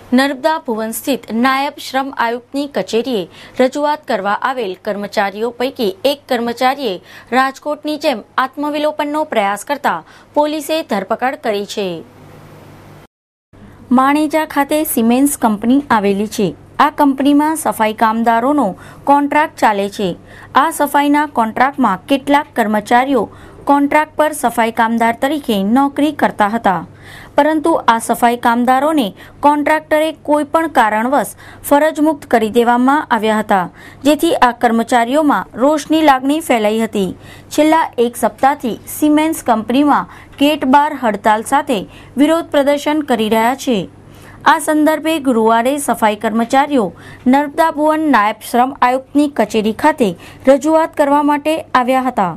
નર્મદા ભુવન સ્થિત નાયબ શ્રમ આયુક્તની કચેરીએ રજૂઆત કરવા આવેલ કર્મચારીઓ પૈકી એક કર્મચારીએ રાજકોટની જેમ આત્મવિલોપનનો પ્રયાસ કરતા પોલીસે ધરપકડ કરી છે। માણેજા ખાતે સિમેન્સ કંપની આવેલી છે। આ કંપનીમાં સફાઈ કામદારોનો કોન્ટ્રાક્ટ ચાલે છે। આ સફાઈના કોન્ટ્રાક્ટમાં કેટલાક કર્મચારીઓ કોન્ટ્રાક્ટ પર સફાઈ કામદાર તરીકે નોકરી કરતા હતા, પરંતુ આ સફાઈ કામદારોને કોન્ટ્રાક્ટરે કોઈપણ કારણવશ ફરજ મુક્ત કરી દેવામાં આવ્યા હતા, જેથી આ કર્મચારીઓમાં રોષની લાગણી ફેલાઈ હતી। છેલ્લા એક સપ્તાહથી સિમેન્સ કંપનીમાં ગેટ બાર હડતાલ સાથે વિરોધ પ્રદર્શન કરી રહ્યા છે। આ સંદર્ભે ગુરુવારે સફાઈ કર્મચારીઓ નર્મદા ભુવન નાયબ શ્રમ આયુક્તની કચેરી ખાતે રજૂઆત કરવા માટે આવ્યા હતા,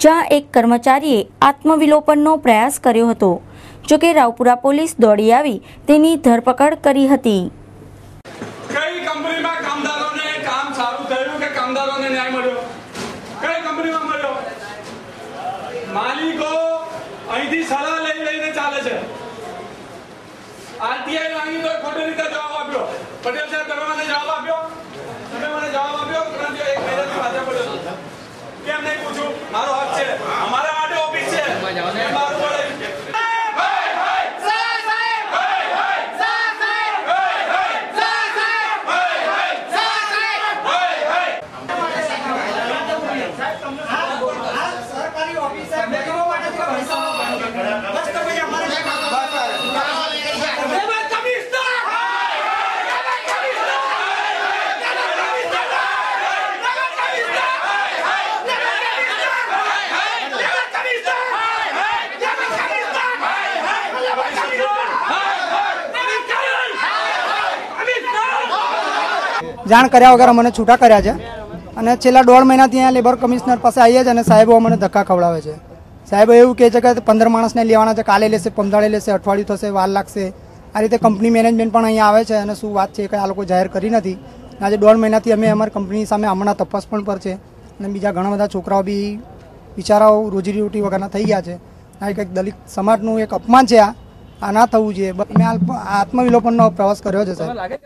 જ્યાં એક કર્મચારીએ આત્મવિલોપનનો પ્રયાસ કર્યો હતો। જોકે રાવપુરા પોલીસ દોડી આવી તેની ધરપકડ કરી હતી। કઈ કંપનીમાં કામદારોને કામ સારું થયું કે કામદારોને ન્યાય મળ્યો? કઈ કંપનીમાં મળ્યો? માલિકો અહીંથી સલાહ લઈને ચાલે છે। આરટીઆઈ માંગી તો ખોટી રીતે જવાબ આપ્યો। પટેલ સાહેબ તમે મને જવાબ આપ્યો? તમે મને જવાબ આપ્યો? પરંતુ એક મહિનાથી પાછા પડ્યો કેમ નહીં પૂછું? મારો હક છે, અમારા માટે ઓફિસ છે, મારું પડે। જાણ કર્યા વગર મને છૂટા કર્યા છે અને છેલ્લા 1.5 મહિનાથી અહીંયા લેબર કમિશનર પાસે આવીએ છીએ અને સાહેબો મને ધક્કા ખવડાવે છે। સાહેબો એવું કહે છે કે 15 માણસને લેવાના છે, કાલે લેશે, પમદાડે લેશે, અઠવાડિયું થશે, વાર લાગશે। આ રીતે કંપની મેનેજમેન્ટ પણ અહીંયા આવે છે અને શું વાત છે કે આ લોકો જાહેર કરી નથી। આજે 1.5 મહિનાથી અમે અમારી કંપની સામે હમણાં તપાસ પણ પર છે અને બીજા ઘણા બધા છોકરાઓ બી બિચારાઓ રોજીરોટી વગરના થઈ ગયા છે। આ એક દલિત સમાજનું એક અપમાન છે। આ ના થવું જોઈએ। મેં આત્મવિલોપનનો પ્રવાસ કર્યો છે સાહેબ।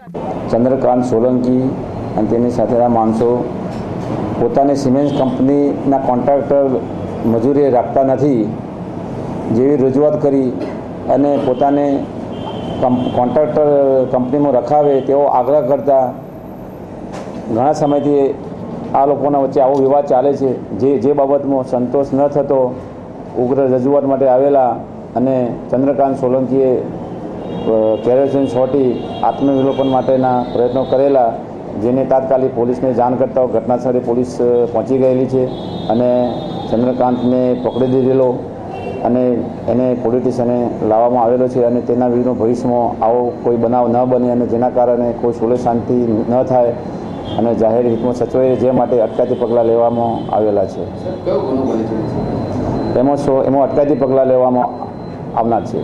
ચંદ્રકાંત સોલંકી અને તેની સાથેના માણસો પોતાની સિમેન્ટ કંપનીના કોન્ટ્રાક્ટર મજૂરી રાખતા નથી જેવી રજૂઆત કરી અને પોતાને કોન્ટ્રાક્ટર કંપનીમાં રખાવે તેવો આગ્રહ કરતા ઘણા સમયથી આ લોકોના વચ્ચે આવો વિવાદ ચાલે છે, જે બાબતમાં સંતોષ ન થતો ઉગ્ર રજૂઆત માટે આવેલા અને ચંદ્રકાંત સોલંકીએ કેરોસીન છોટી આત્મવિલોપન માટેના પ્રયત્નો કરેલા, જેને તાત્કાલિક પોલીસને જાણ કરતા ઘટનાસ્થળે પોલીસ પહોંચી ગયેલી છે અને ચંદ્રકાંતને પકડી દીધેલો અને એને પોલીસ સ્ટેશને લાવવામાં આવેલો છે અને તેના વિરુદ્ધ ભવિષ્યમાં આવો કોઈ બનાવ ન બને અને જેના કારણે કોઈ સુલે શાંતિ ન થાય અને જાહેર હિતમાં સચવાય જે માટે અટકાયતી પગલાં લેવામાં આવેલા છે। એમાં અટકાયતી પગલાં લેવામાં આવનાર છે।